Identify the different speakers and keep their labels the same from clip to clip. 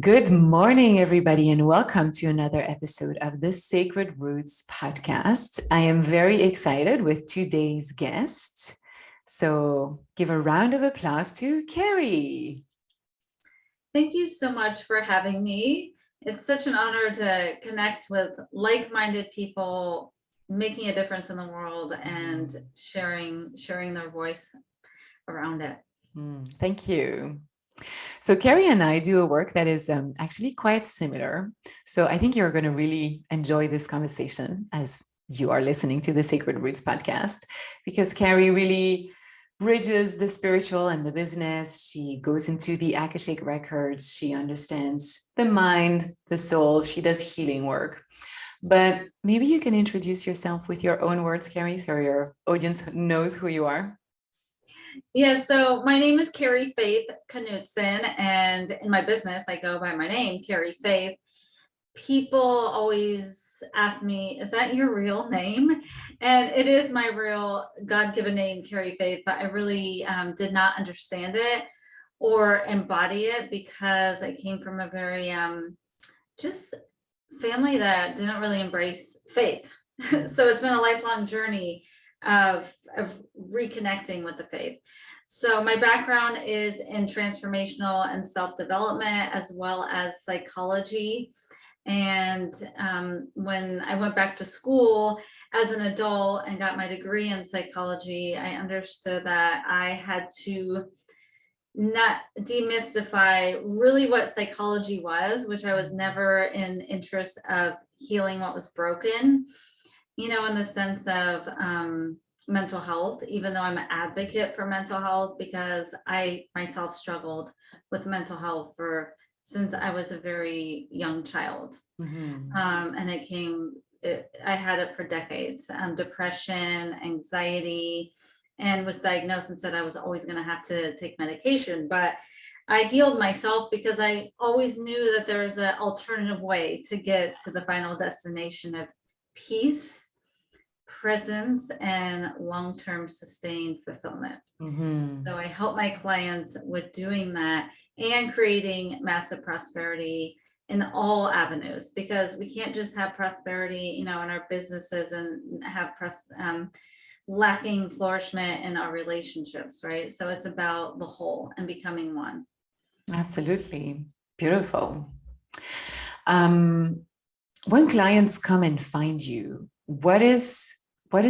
Speaker 1: Good morning, everybody, and welcome to another episode of the Sacred Roots podcast. I am very excited with today's guest. So give a round of applause to Keri.
Speaker 2: Thank you so much for having me. It's such an honor to connect with like-minded people, making a difference in the world and sharing their voice around it.
Speaker 1: Thank you. So Keri and I do a work that is actually quite similar. So I think you're going to really enjoy this conversation as you are listening to the Sacred Roots podcast, because Keri really bridges the spiritual and the business. She goes into the Akashic Records. She understands the mind, the soul. She does healing work. But maybe you can introduce yourself with your own words, Keri, so your audience knows who you are.
Speaker 2: Yeah, so my name is Keri Faith Knudsen, and in my business, I go by my name, Keri Faith. People always ask me, is that your real name? And it is my real God-given name, Keri Faith, but I really did not understand it or embody it because I came from a very just family that didn't really embrace faith. So it's been a lifelong journey of reconnecting with the faith. So my background is in transformational and self-development, as well as psychology. And when I went back to school as an adult and got my degree in psychology, I understood that I had to not demystify really what psychology was, which I was never in interest of healing what was broken, in the sense of mental health, even though I'm an advocate for mental health, because I myself struggled with mental health since I was a very young child. And I had it for decades, depression, anxiety, and was diagnosed and said I was always going to have to take medication. But I healed myself because I always knew that there's an alternative way to get to the final destination of peace, presence, and long-term sustained fulfillment. So I help my clients with doing that and creating massive prosperity in all avenues, because we can't just have prosperity, in our businesses and have lacking flourishment in our relationships, right? So it's about the whole and becoming one.
Speaker 1: Absolutely. Beautiful. When clients come and find you, what is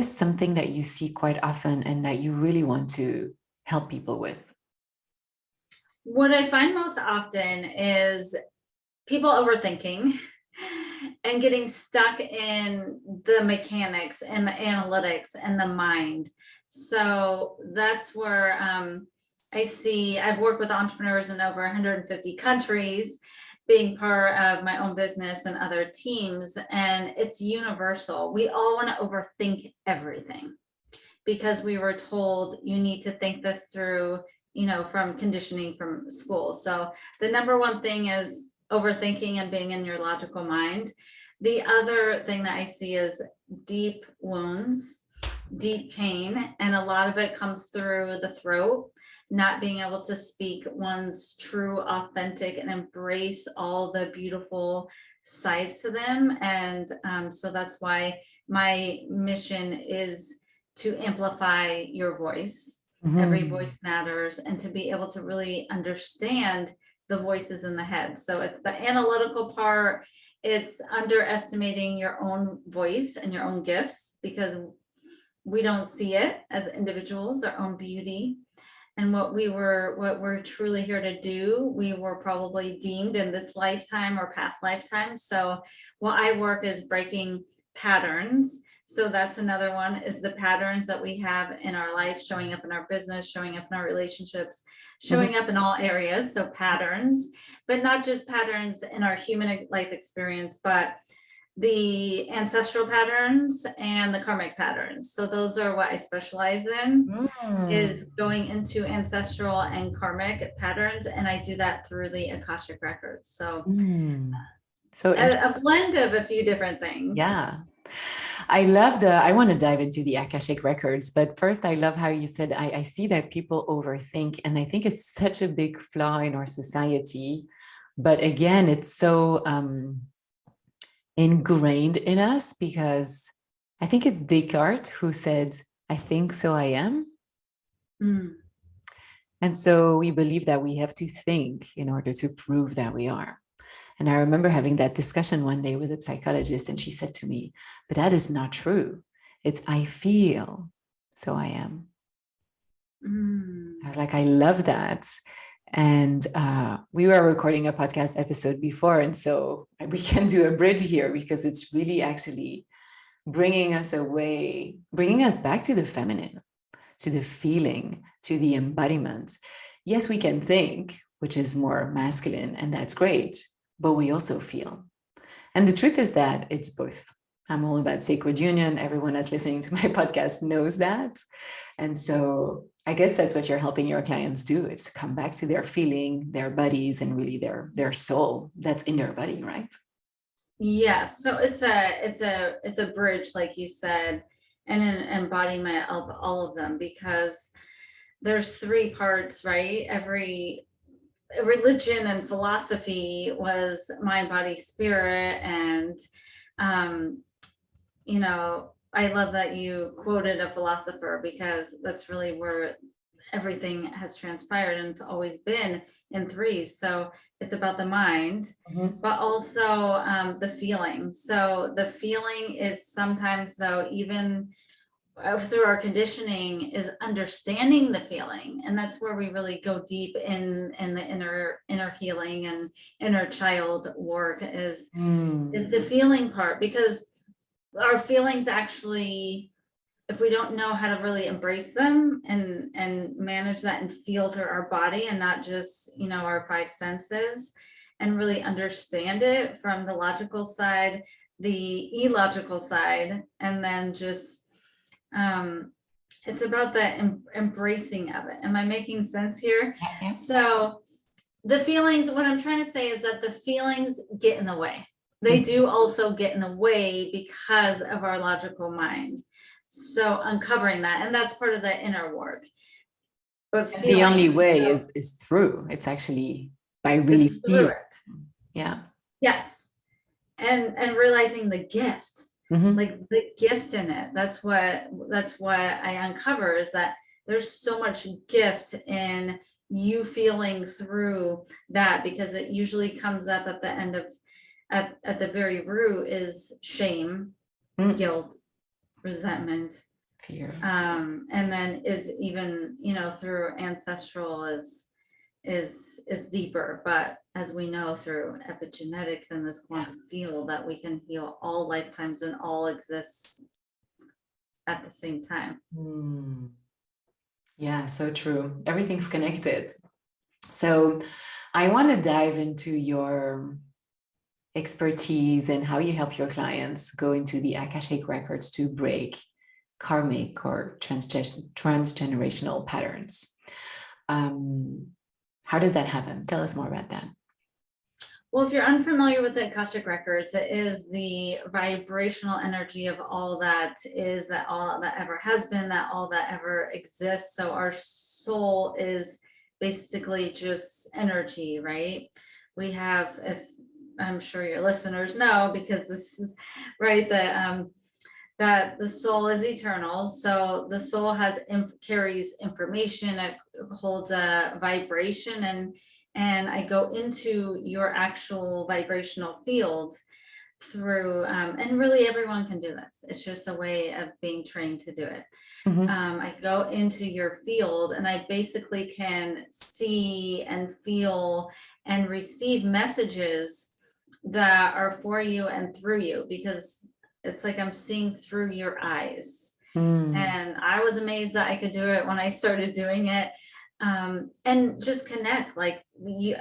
Speaker 1: something that you see quite often and that you really want to help people with?
Speaker 2: What I find most often is people overthinking and getting stuck in the mechanics and the analytics and the mind. So that's where I've worked with entrepreneurs in over 150 countries, being part of my own business and other teams, and it's universal. We all want to overthink everything because we were told you need to think this through, from conditioning from school. So the number one thing is overthinking and being in your logical mind. The other thing that I see is deep wounds, deep pain, and a lot of it comes through the throat, not being able to speak one's true, authentic, and embrace all the beautiful sides to them. And so that's why my mission is to amplify your voice. Every voice matters, and to be able to really understand the voices in the head. So it's the analytical part. It's underestimating your own voice and your own gifts, because we don't see it as individuals, our own beauty. And what we're truly here to do, we were probably deemed in this lifetime or past lifetime. So what I work is breaking patterns. So that's another one, is the patterns that we have in our life, showing up in our business, showing up in our relationships, showing up in all areas. So patterns, but not just patterns in our human life experience, but the ancestral patterns and the karmic patterns. So those are what I specialize in, is going into ancestral and karmic patterns. And I do that through the Akashic Records. So, a blend of a few different things.
Speaker 1: Yeah. I want to dive into the Akashic Records, but first I love how you said, I see that people overthink, and I think it's such a big flaw in our society But again, it's so ingrained in us because I think it's Descartes who said, I think so I am.
Speaker 2: Mm.
Speaker 1: And so we believe that we have to think in order to prove that we are. And I remember having that discussion one day with a psychologist, and she said to me, but that is not true. It's I feel, so I am. I was like, I love that. And we were recording a podcast episode before. And so we can do a bridge here because it's really actually bringing us back to the feminine, to the feeling, to the embodiment. Yes, we can think, which is more masculine, and that's great, but we also feel. And the truth is that it's both. I'm all about sacred union. Everyone that's listening to my podcast knows that. And so I guess that's what you're helping your clients do. It's to come back to their feeling, their bodies, and really their soul that's in their body, right?
Speaker 2: Yes. So it's a bridge, like you said, and an embodiment of all of them, because there's three parts, right? Every religion and philosophy was mind, body, spirit. And I love that you quoted a philosopher, because that's really where everything has transpired, and it's always been in threes. So it's about the mind, but also the feeling. So the feeling is sometimes, though, even through our conditioning, is understanding the feeling. And that's where we really go deep in the inner healing and inner child work is the feeling part, because our feelings actually, if we don't know how to really embrace them and manage that and feel through our body and not just, our five senses, and really understand it from the logical side, the illogical side, and then just, it's about the embracing of it. Am I making sense here?
Speaker 1: Yeah.
Speaker 2: So the feelings, what I'm trying to say is that the feelings get in the way. They do also get in the way because of our logical mind. So uncovering that, and that's part of the inner work. But
Speaker 1: the only way is through. It's actually by really feeling. Yeah.
Speaker 2: Yes. And realizing the gift, like the gift in it. That's what I uncover, is that there's so much gift in you feeling through that, because it usually comes up at the end of, at the very root is shame, guilt, resentment,
Speaker 1: fear,
Speaker 2: and then is even, through ancestral is deeper. But as we know through epigenetics and this quantum field, that we can heal all lifetimes and all exists at the same time.
Speaker 1: Yeah, so true. Everything's connected. So I want to dive into your expertise and how you help your clients go into the Akashic Records to break karmic or transgenerational patterns. How does that happen? Tell us more about that.
Speaker 2: Well, if you're unfamiliar with the Akashic Records, it is the vibrational energy of all that is, that all that ever has been, that all that ever exists. So our soul is basically just energy, right? We have, if I'm sure your listeners know, because this is right, that the soul is eternal. So the soul carries information, it holds a vibration, and I go into your actual vibrational field through, and really everyone can do this. It's just a way of being trained to do it. I go into your field, and I basically can see and feel and receive messages that are for you and through you, because it's like I'm seeing through your eyes. And I was amazed that I could do it when I started doing it. And just connect, like we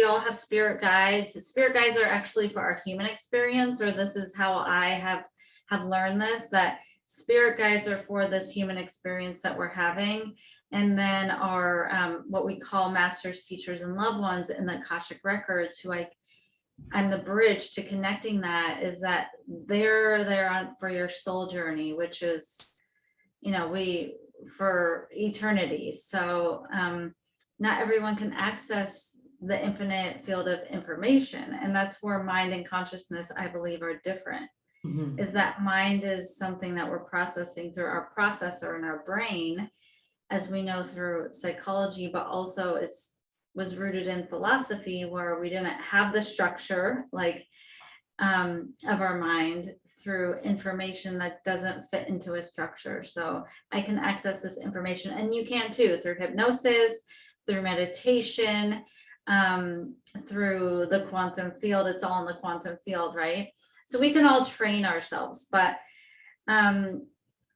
Speaker 2: all have spirit guides. Spirit guides are actually for our human experience, or this is how I have learned this, that spirit guides are for this human experience that we're having. And then our what we call masters, teachers, and loved ones in the Akashic Records, who I'm the bridge to connecting that, is that they're there on for your soul journey, which is, for eternity. So not everyone can access the infinite field of information. And that's where mind and consciousness, I believe, are different.
Speaker 1: Mhm.
Speaker 2: Is that mind is something that we're processing through our processor in our brain, as we know through psychology, but also it's was rooted in philosophy, where we didn't have the structure like of our mind through information that doesn't fit into a structure. So I can access this information, and you can too, through hypnosis, through meditation, through the quantum field. It's all in the quantum field, right? So we can all train ourselves, but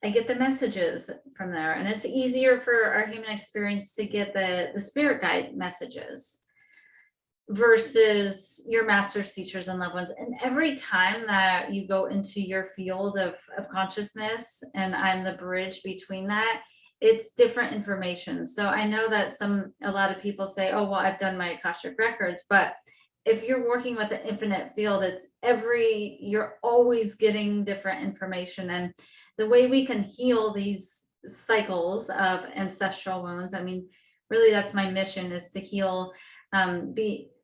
Speaker 2: I get the messages from there, and it's easier for our human experience to get the spirit guide messages versus your masters, teachers, and loved ones. And every time that you go into your field of consciousness, and I'm the bridge between that, it's different information. So I know that a lot of people say, oh, well, I've done my Akashic Records, but if you're working with the infinite field, you're always getting different information. And the way we can heal these cycles of ancestral wounds, I mean, really that's my mission, is to heal,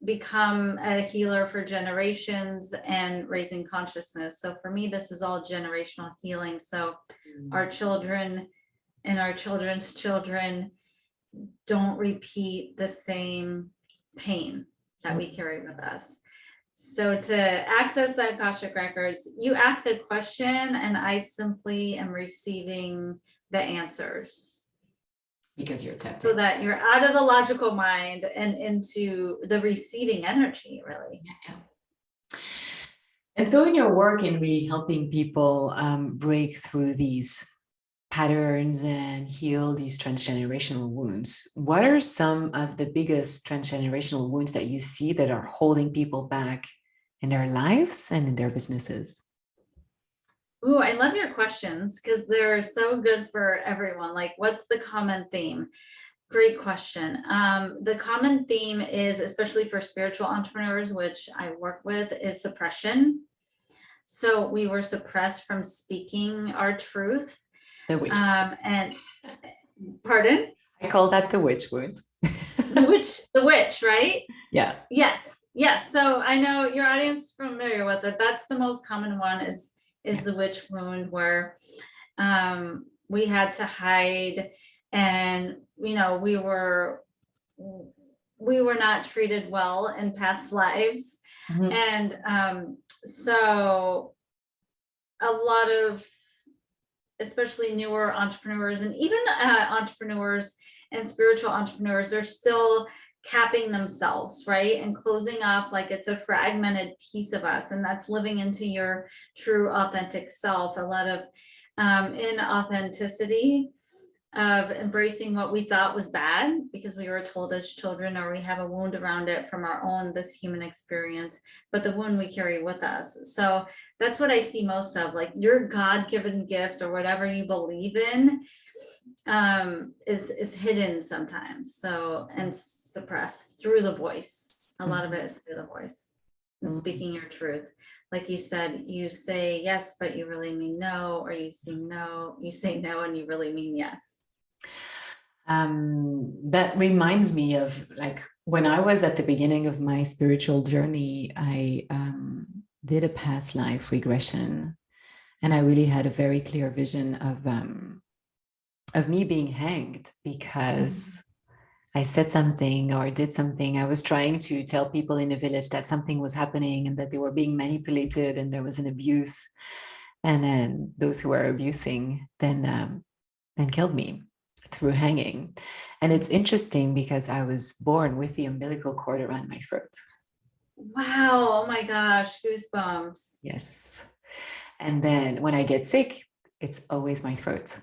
Speaker 2: become a healer for generations and raising consciousness. So for me, this is all generational healing. So our children and our children's children don't repeat the same pain that we carry with us. So to access the Akashic Records, you ask a question and I simply am receiving the answers.
Speaker 1: Because you're tempted.
Speaker 2: So that you're out of the logical mind and into the receiving energy, really.
Speaker 1: Yeah. And so in your work in really helping people break through these patterns and heal these transgenerational wounds, what are some of the biggest transgenerational wounds that you see that are holding people back in their lives and in their businesses?
Speaker 2: Ooh, I love your questions because they're so good for everyone. Like, what's the common theme? Great question. The common theme is, especially for spiritual entrepreneurs, which I work with, is suppression. So we were suppressed from speaking our truth.
Speaker 1: The witch.
Speaker 2: And pardon?
Speaker 1: I call that the witch wound.
Speaker 2: The witch, right?
Speaker 1: Yeah.
Speaker 2: Yes. So I know your audience is familiar with it. That's the most common one, is the witch wound, where we had to hide, and we were not treated well in past lives. Mm-hmm. And so a lot of, especially newer entrepreneurs, and even entrepreneurs and spiritual entrepreneurs, are still capping themselves, right? And closing off like it's a fragmented piece of us. And that's living into your true authentic self. A lot of inauthenticity of embracing what we thought was bad because we were told as children, or we have a wound around it from our own, this human experience, but the wound we carry with us. So that's what I see most of, like your God-given gift or whatever you believe in is hidden sometimes. So, and suppressed through the voice. A lot of it is through the voice and speaking your truth. Like you said, you say yes, but you really mean no, or you say no and you really mean yes.
Speaker 1: That reminds me of like when I was at the beginning of my spiritual journey, I did a past life regression, and I really had a very clear vision of me being hanged because I said something or did something. I was trying to tell people in the village that something was happening and that they were being manipulated and there was an abuse. And then those who were abusing then killed me through hanging. And it's interesting because I was born with the umbilical cord around my throat.
Speaker 2: Wow. Oh my gosh. Goosebumps.
Speaker 1: Yes. And then when I get sick, it's always my throat.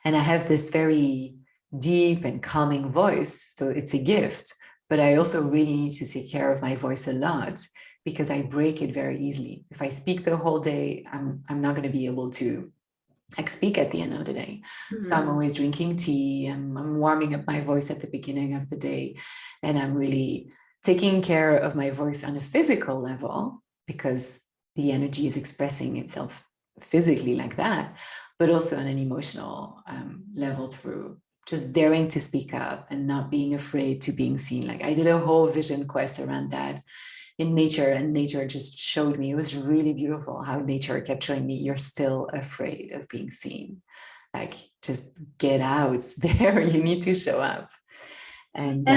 Speaker 1: And I have this very deep and calming voice. So it's a gift, but I also really need to take care of my voice a lot because I break it very easily. If I speak the whole day, I'm not going to be able to speak at the end of the day. So I'm always drinking tea. I'm warming up my voice at the beginning of the day. And I'm really taking care of my voice on a physical level because the energy is expressing itself physically like that, but also on an emotional level through just daring to speak up and not being afraid to being seen. Like I did a whole vision quest around that in nature, and nature just showed me, it was really beautiful how nature kept showing me, you're still afraid of being seen. Like just get out there, you need to show up. And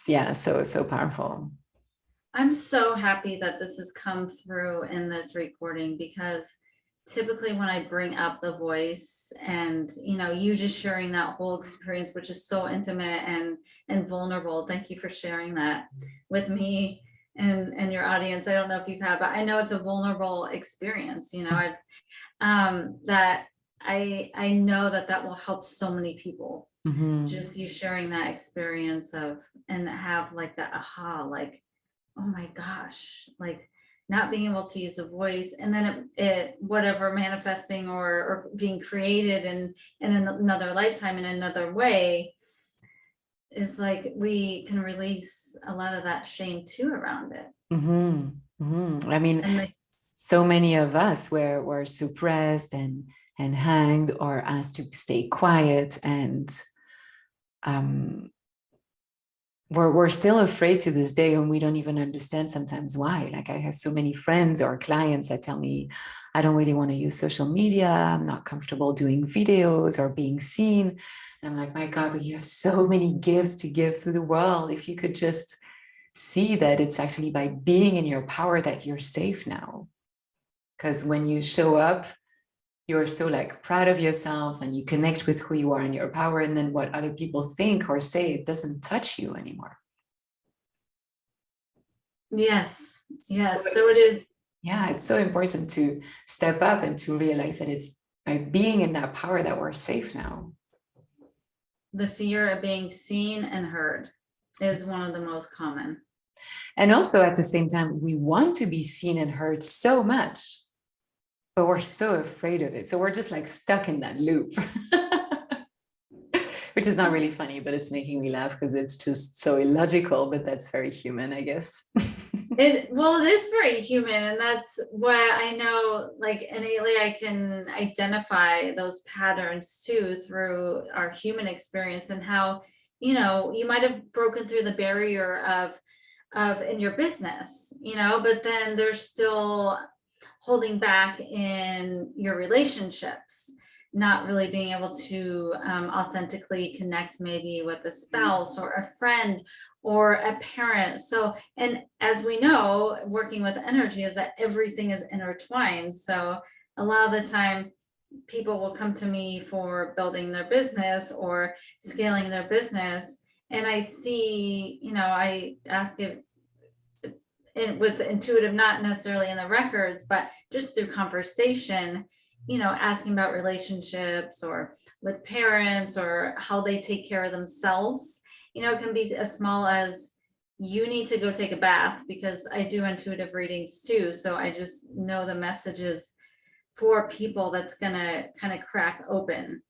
Speaker 1: yeah, so powerful.
Speaker 2: I'm so happy that this has come through in this recording, because typically when I bring up the voice and, you know, you just sharing that whole experience, which is so intimate and vulnerable. Thank you for sharing that with me and your audience. I don't know if you've had, but I know it's a vulnerable experience. You know, that I know that will help so many people. Just you sharing that experience of, and have like that aha, like, oh my gosh, like not being able to use a voice, and then it whatever manifesting or being created in another lifetime in another way, is like we can release a lot of that shame too around it.
Speaker 1: I mean,
Speaker 2: and
Speaker 1: so many of us were suppressed and hanged or asked to stay quiet, and we're still afraid to this day, and we don't even understand sometimes why. Like I have so many friends or clients that tell me, I don't really want to use social media, I'm not comfortable doing videos or being seen. And I'm like, my God, but you have so many gifts to give to the world. If you could just see that it's actually by being in your power that you're safe now. Because when you show up, you're so like proud of yourself and you connect with who you are in your power, and then what other people think or say, it doesn't touch you anymore.
Speaker 2: Yes. So it is.
Speaker 1: Yeah, it's so important to step up and to realize that it's by being in that power that we're safe now.
Speaker 2: The fear of being seen and heard is one of the most common.
Speaker 1: And also at the same time, we want to be seen and heard so much, but we're so afraid of it. So we're just like stuck in that loop, which is not really funny, but it's making me laugh because it's just so illogical, but that's very human, I guess.
Speaker 2: It is very human, and that's why I know, like, innately I can identify those patterns too through our human experience, and how, you know, you might have broken through the barrier of in your business, you know, but then there's still holding back in your relationships, not really being able to authentically connect maybe with a spouse or a friend or a parent. So, and as we know, working with energy is that everything is intertwined. So a lot of the time people will come to me for building their business or scaling their business. And I see, you know, I ask if with intuitive, not necessarily in the records, but just through conversation, you know, asking about relationships or with parents or how they take care of themselves. You know, it can be as small as, you need to go take a bath, because I do intuitive readings too. So I just know the messages for people that's gonna kind of crack open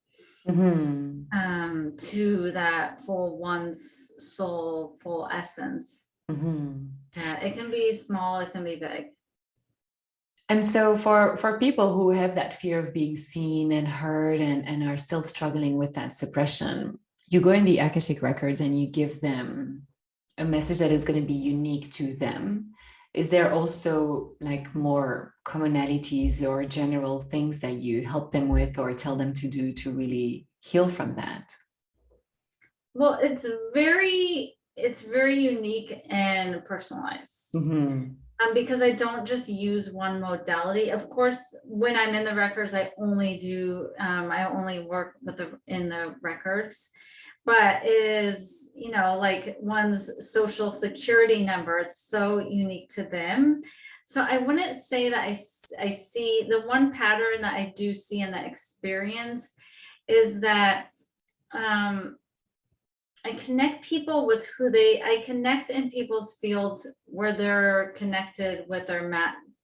Speaker 2: to that full one's soul, full essence. It can be small, it can be big.
Speaker 1: And so for people who have that fear of being seen and heard and are still struggling with that suppression, you go in the Akashic Records and you give them a message that is going to be unique to them. Is there also like more commonalities or general things that you help them with or tell them to do to really heal from that?
Speaker 2: Well, it's very unique and personalized. Because I don't just use one modality. Of course, when I'm in the records, I only work with in the records, but it is, you know, like one's social security number, it's so unique to them. So I wouldn't say that I see the one pattern that I do see in the experience is that I connect people with I connect in people's fields where they're connected with their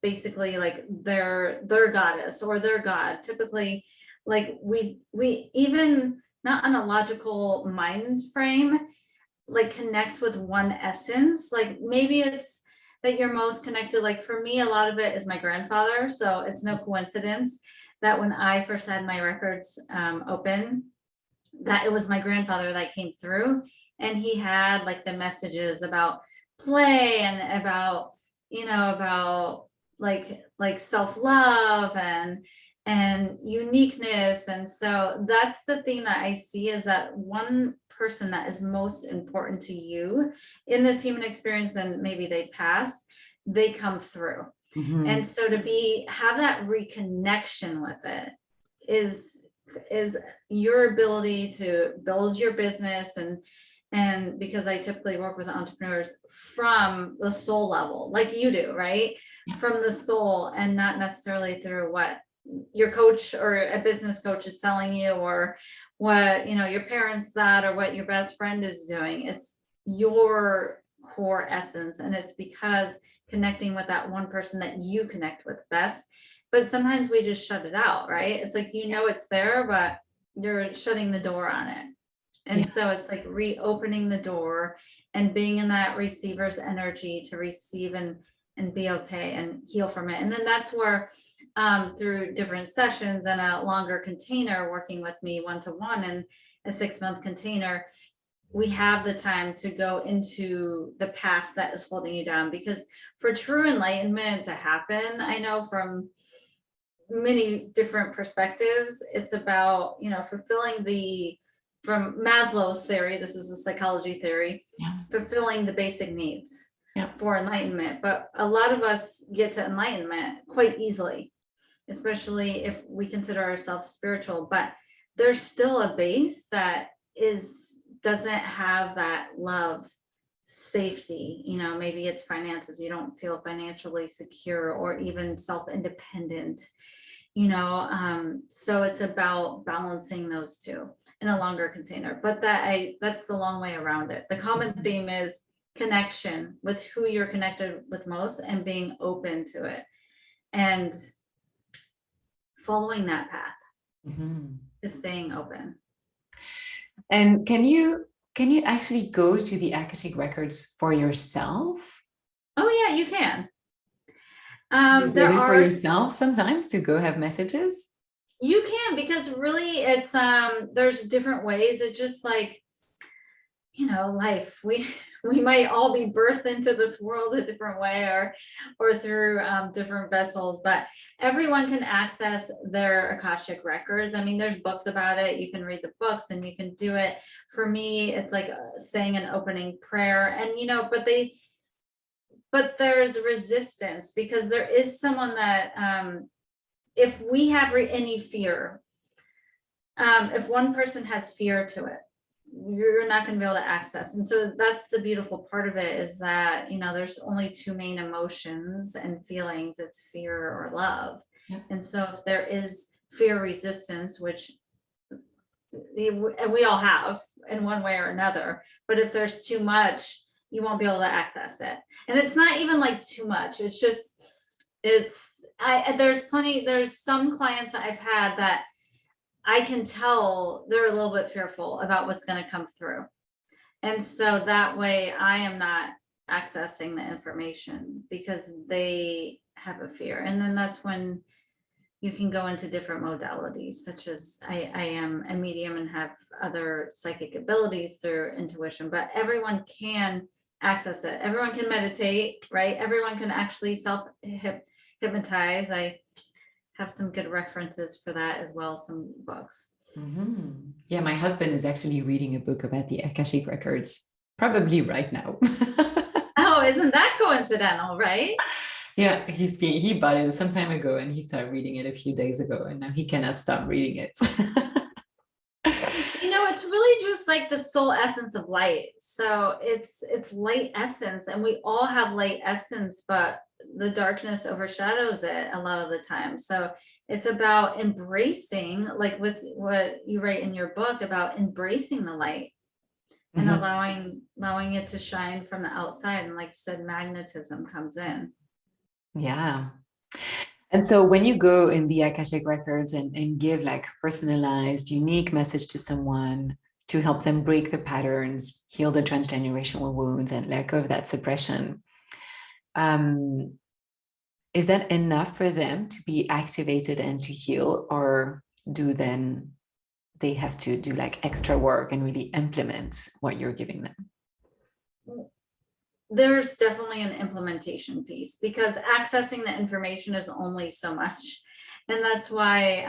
Speaker 2: basically like their goddess or their god. Typically, like we even not on a logical mind frame, like connect with one essence. Like maybe it's that you're most connected. Like for me, a lot of it is my grandfather. So it's no coincidence that when I first had my records open, that it was my grandfather that came through, and he had like the messages about play and about, about like self-love and uniqueness. And so that's the theme that I see, is that one person that is most important to you in this human experience, and maybe they pass, they come through. And so to have that reconnection with it is your ability to build your business. And because I typically work with entrepreneurs from the soul level, like you do, right?
Speaker 1: Yeah.
Speaker 2: From the soul, and not necessarily through what your coach or a business coach is selling you, or what your parents thought, or what your best friend is doing. It's your core essence, and it's because connecting with that one person that you connect with best. But sometimes we just shut it out, right? It's like, it's there, but you're shutting the door on it. And so it's like reopening the door and being in that receiver's energy to receive and be okay and heal from it. And then that's where through different sessions and a longer container, working with me one-to-one in a 6-month container, we have the time to go into the past that is holding you down. Because for true enlightenment to happen, I know from many different perspectives, it's about, fulfilling from Maslow's theory, this is a psychology theory, fulfilling the basic needs for enlightenment. But a lot of us get to enlightenment quite easily, especially if we consider ourselves spiritual, but there's still a base that doesn't have that love, safety, maybe it's finances, you don't feel financially secure or even self-independent, so it's about balancing those two in a longer container. But that's the long way around it. The common theme is connection with who you're connected with most, and being open to it and following that path, is staying open.
Speaker 1: And can you actually go to the Akashic Records for yourself?
Speaker 2: Oh yeah, you can.
Speaker 1: There are for yourself sometimes to go have messages.
Speaker 2: You can, because really it's there's different ways. It's just like, life. We might all be birthed into this world a different way, or through different vessels, but everyone can access their Akashic Records. I mean, there's books about it. You can read the books and you can do it. For me, it's like saying an opening prayer, and but there's resistance, because there is someone that if we have any fear, if one person has fear to it, you're not going to be able to access. And so that's the beautiful part of it, is that there's only two main emotions and feelings. It's fear or love. And so if there is fear resistance, which we all have in one way or another, but if there's too much, you won't be able to access it. And it's not even like too much, it's just there's some clients that I've had that I can tell they're a little bit fearful about what's going to come through. And so that way I am not accessing the information, because they have a fear. And then that's when you can go into different modalities, such as I am a medium and have other psychic abilities through intuition, but everyone can access it. Everyone can meditate, right? Everyone can actually self-hypnotize. I have some good references for that as well, some books.
Speaker 1: Yeah, my husband is actually reading a book about the Akashic Records, probably right now.
Speaker 2: Oh, isn't that coincidental, right?
Speaker 1: Yeah, he bought it some time ago and he started reading it a few days ago, and now he cannot stop reading it.
Speaker 2: It's really just like the soul essence of light. So it's light essence, and we all have light essence, but the darkness overshadows it a lot of the time. So it's about embracing, like with what you write in your book, about embracing the light and allowing it to shine from the outside. And like you said, magnetism comes in.
Speaker 1: Yeah. And so when you go in the Akashic Records and give like personalized, unique message to someone to help them break the patterns, heal the transgenerational wounds, and let go of that suppression, is that enough for them to be activated and to heal? Or do then they have to do like extra work and really implement what you're giving them?
Speaker 2: There's definitely an implementation piece, because accessing the information is only so much. And that's why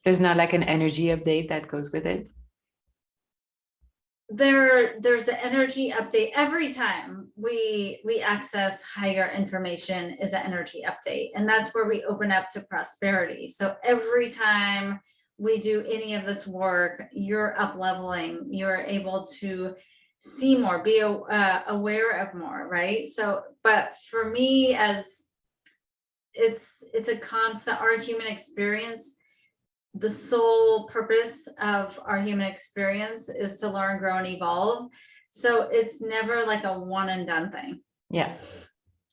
Speaker 1: There's not like an energy update that goes with it?
Speaker 2: there's an energy update every time we access higher information, is an energy update, and that's where we open up to prosperity. So every time we do any of this work, you're up leveling, you're able to see more, be aware of more, right? So, but for me, as it's a constant, our human experience, the sole purpose of our human experience is to learn, grow, and evolve. So it's never like a one and done thing.
Speaker 1: Yeah.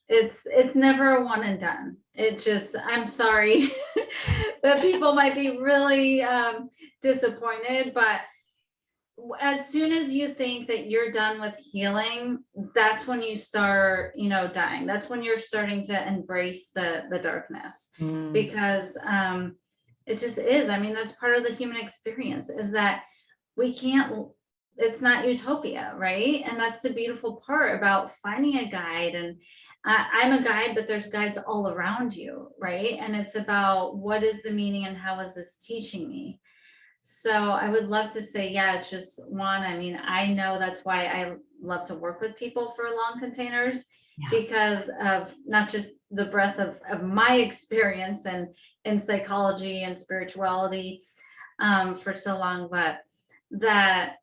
Speaker 2: It's never a one and done. It just, I'm sorry that people might be really disappointed, but as soon as you think that you're done with healing, that's when you start, dying. That's when you're starting to embrace the darkness, because it just is. I mean, that's part of the human experience, is that we can't, it's not utopia, right? And that's the beautiful part about finding a guide. And I'm a guide, but there's guides all around you, right? And it's about, what is the meaning and how is this teaching me? So I would love to say, yeah, it's just one. I mean, I know that's why I love to work with people for long containers, because of not just the breadth of my experience and in psychology and spirituality for so long, but that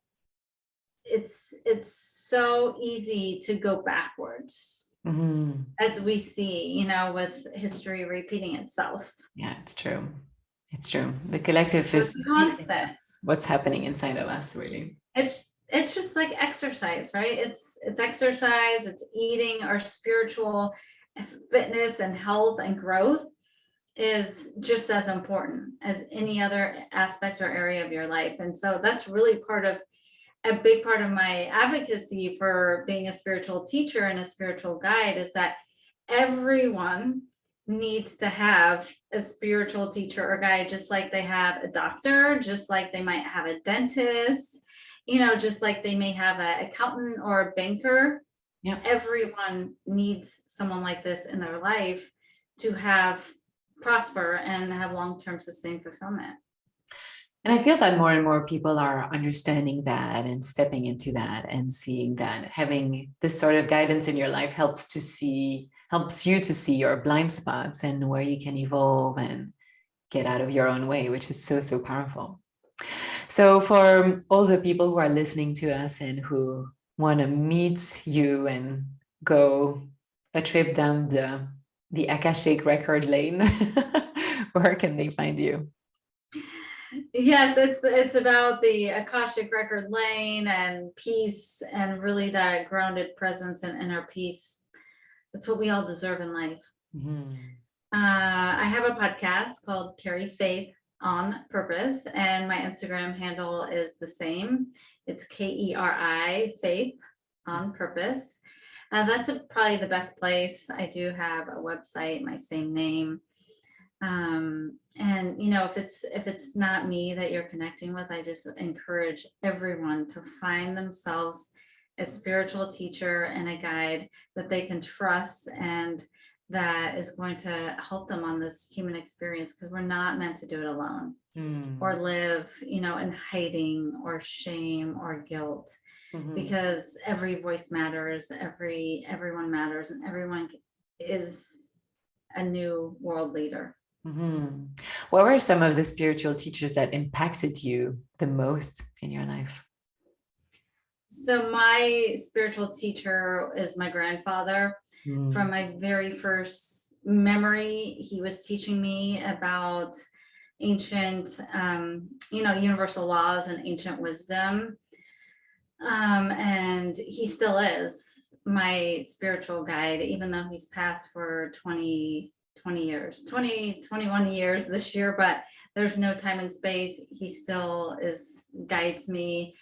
Speaker 2: it's so easy to go backwards, as we see, with history repeating itself.
Speaker 1: Yeah, it's true. It's true. The collective is what's happening inside of us, really.
Speaker 2: It's just like exercise, right? It's exercise, it's eating. Our spiritual fitness and health and growth is just as important as any other aspect or area of your life. And so that's really a big part of my advocacy for being a spiritual teacher and a spiritual guide, is that everyone needs to have a spiritual teacher or guide, just like they have a doctor, just like they might have a dentist, just like they may have an accountant or a banker.
Speaker 1: Yeah.
Speaker 2: Everyone needs someone like this in their life to have prosper and have long-term sustained fulfillment.
Speaker 1: And I feel that more and more people are understanding that and stepping into that and seeing that having this sort of guidance in your life helps you to see your blind spots and where you can evolve and get out of your own way, which is so, so powerful. So for all the people who are listening to us and who want to meet you and go a trip down the Akashic record lane, where can they find you?
Speaker 2: Yes, it's about the Akashic record lane and peace, and really that grounded presence and inner peace. That's what we all deserve in life. I have a podcast called Keri Faith on Purpose, and my Instagram handle is the same. It's KERI Faith on Purpose. That's probably the best place. I do have a website, my same name. And if it's not me that you're connecting with, I just encourage everyone to find themselves a spiritual teacher and a guide that they can trust, and that is going to help them on this human experience, because we're not meant to do it alone or live, in hiding or shame or guilt, because every voice matters, everyone matters, and everyone is a new world leader.
Speaker 1: What were some of the spiritual teachers that impacted you the most in your life?
Speaker 2: So my spiritual teacher is my grandfather. From my very first memory, he was teaching me about ancient, universal laws and ancient wisdom. And he still is my spiritual guide, even though he's passed for 21 years this year, but there's no time and space. He still guides me.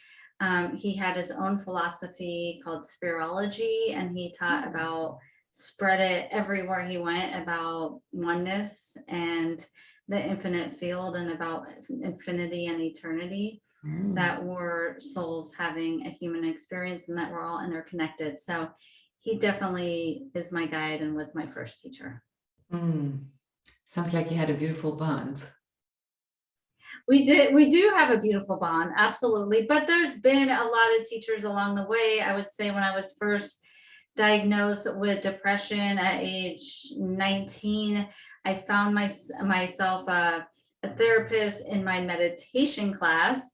Speaker 2: He had his own philosophy called spirology, and he taught about, spread it everywhere he went, about oneness and the infinite field and about infinity and eternity, that we're souls having a human experience and that we're all interconnected. So he definitely is my guide and was my first teacher.
Speaker 1: Sounds like you had a beautiful bond.
Speaker 2: We do have a beautiful bond, absolutely. But there's been a lot of teachers along the way. I would say when I was first diagnosed with depression at age 19, I found myself a therapist in my meditation class.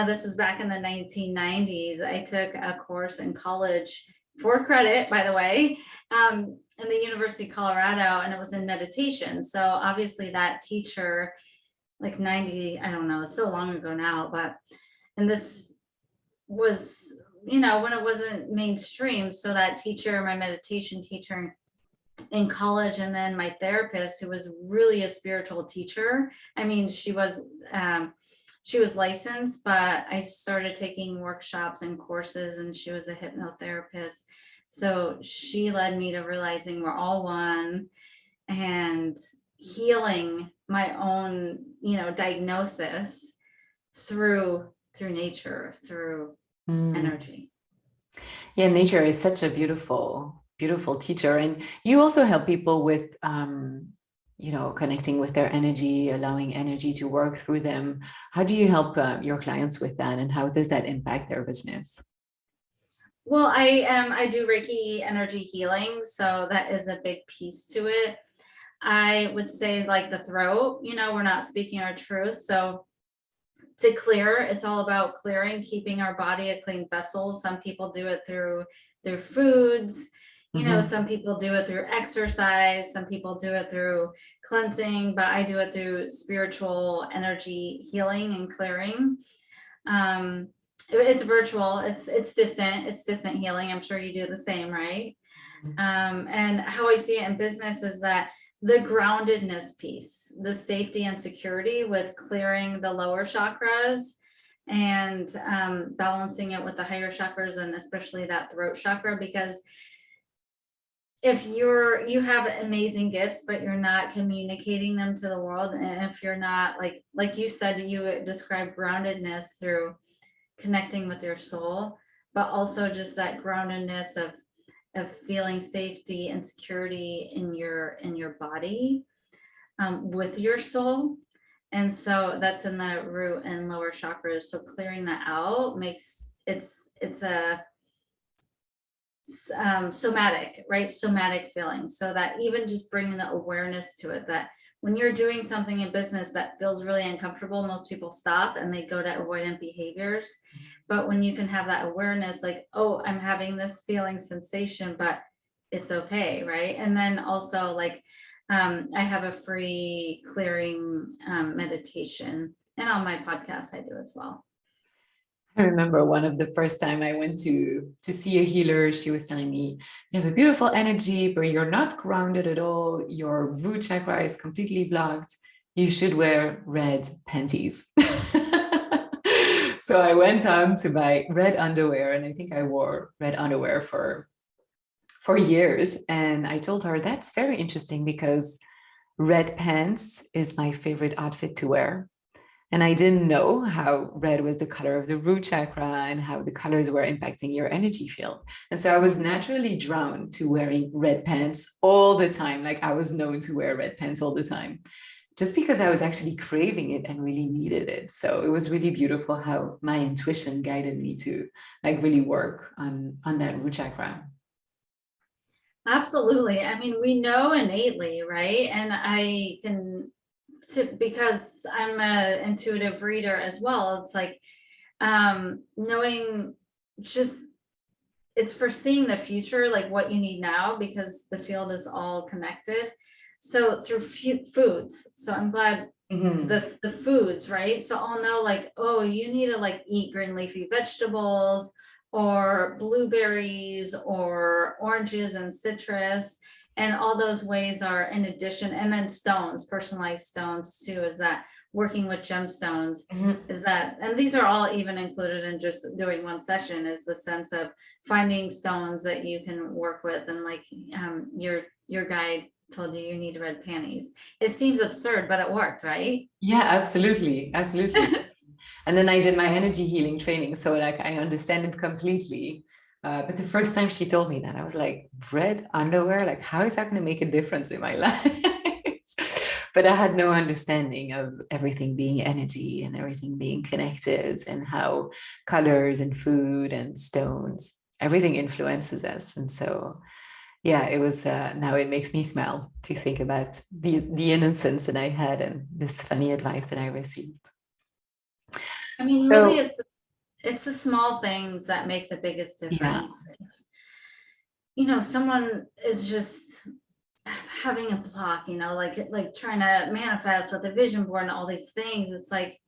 Speaker 2: This was back in the 1990s. I took a course in college for credit, by the way, in the University of Colorado, and it was in meditation. So obviously that teacher, like 90, I don't know, it's so long ago now, and this was, when it wasn't mainstream. So that teacher, my meditation teacher in college, and then my therapist, who was really a spiritual teacher. I mean, she was licensed, but I started taking workshops and courses, and she was a hypnotherapist. So she led me to realizing we're all one, and healing my own, diagnosis through nature, through energy.
Speaker 1: Yeah, nature is such a beautiful, beautiful teacher. And you also help people with, connecting with their energy, allowing energy to work through them. How do you help your clients with that, and how does that impact their business?
Speaker 2: Well, I do Reiki energy healing, so that is a big piece to it. I would say, like the throat, we're not speaking our truth. So to clear, it's all about clearing, keeping our body a clean vessel. Some people do it through foods, some people do it through exercise, some people do it through cleansing, but I do it through spiritual energy healing and clearing. It's virtual, it's distant healing. I'm sure you do the same, right? And how I see it in business is that the groundedness piece, the safety and security with clearing the lower chakras and balancing it with the higher chakras, and especially that throat chakra. Because if you have amazing gifts, but you're not communicating them to the world, and if you're not, like you said, you describe groundedness through connecting with your soul, but also just that groundedness of feeling safety and security in your body, with your soul. And so that's in the root and lower chakras. So clearing that out makes it's a somatic, right? Somatic feeling. So that even just bringing the awareness to it, that when you're doing something in business that feels really uncomfortable, most people stop and they go to avoidant behaviors. But when you can have that awareness, like, oh, I'm having this feeling sensation, but it's okay, right? And then also, like, I have a free clearing meditation, and on my podcast I do as well.
Speaker 1: I remember one of the first time I went to see a healer, she was telling me, you have a beautiful energy, but you're not grounded at all. Your root chakra is completely blocked. You should wear red panties. So I went on to buy red underwear, and I think I wore red underwear for years. And I told her, that's very interesting because red pants is my favorite outfit to wear. And I didn't know how red was the color of the root chakra and how the colors were impacting your energy field. And so I was naturally drawn to wearing red pants all the time. Like, I was known to wear red pants all the time, just because I was actually craving it and really needed it. So it was really beautiful how my intuition guided me to, like, really work on that root chakra.
Speaker 2: Absolutely. I mean, we know innately, right? And I can, because I'm an intuitive reader as well, it's like knowing, just it's foreseeing the future, like what you need now, because the field is all connected. So through foods. So I'm glad the foods, right? So I'll know, like, oh, you need to, like, eat green leafy vegetables or blueberries or oranges and citrus. And all those ways are in addition. And then stones, personalized stones too, is that working with gemstones, is that, and these are all even included in just doing one session, is the sense of finding stones that you can work with, and like your guide told you you need red panties. It seems absurd, but it worked, right?
Speaker 1: Yeah, absolutely. Absolutely. And then I did my energy healing training. So like I understand it completely. But the first time she told me that, I was like, red underwear, like how is that going to make a difference in my life? But I had no understanding of everything being energy and everything being connected, and how colors and food and stones, everything influences us. And so, yeah, it was, now it makes me smile to think about the innocence that I had and this funny advice that I received.
Speaker 2: I mean, really,
Speaker 1: So,
Speaker 2: it's the small things that make the biggest
Speaker 1: yeah.
Speaker 2: difference. You know, someone is just having a block, you know, like trying to manifest with a vision board and all these things. It's like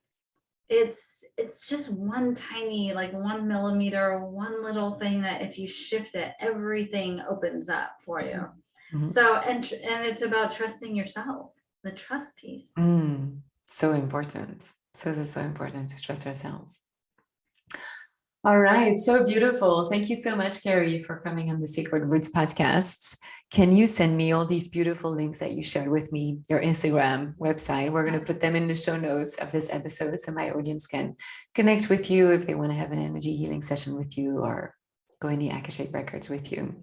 Speaker 2: it's just one tiny, like 1 millimeter, one little thing that if you shift it, everything opens up for you.
Speaker 1: Mhm.
Speaker 2: So and it's about trusting yourself, the trust piece.
Speaker 1: So important. So important to trust ourselves. All right. So beautiful. Thank you so much, Keri, for coming on the Sacred Roots podcast. Can you send me all these beautiful links that you shared with me, your Instagram website? We're going to put them in the show notes of this episode so my audience can connect with you if they want to have an energy healing session with you or go in the Akashic Records with you.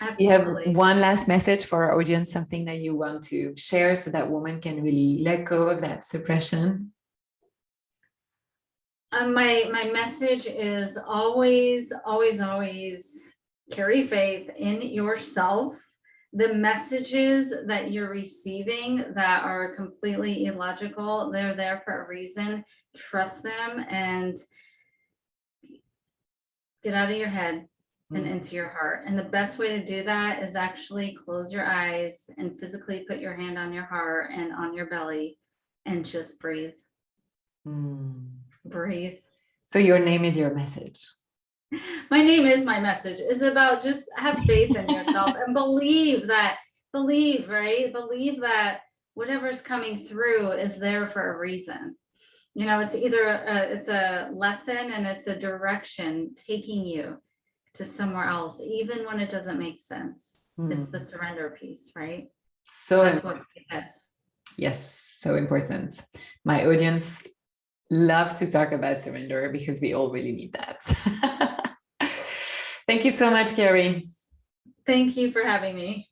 Speaker 2: Absolutely.
Speaker 1: You have one last message for our audience, something that you want to share so that woman can really let go of that suppression?
Speaker 2: My message is always, always, always carry faith in yourself. The messages that you're receiving that are completely illogical, they're there for a reason. Trust them and get out of your head and into your heart. And the best way to do that is actually close your eyes and physically put your hand on your heart and on your belly and just breathe. Breathe.
Speaker 1: So your name is your message.
Speaker 2: My name is my message. It's about just have faith in yourself and believe, right? Believe that whatever's coming through is there for a reason. You know, it's either it's a lesson and it's a direction taking you to somewhere else, even when it doesn't make sense. It's the surrender piece, right?
Speaker 1: So
Speaker 2: That's
Speaker 1: important.
Speaker 2: what it is.
Speaker 1: Yes, so important. My audience loves to talk about surrender because we all really need that. Thank you so much, Keri.
Speaker 2: Thank you for having me.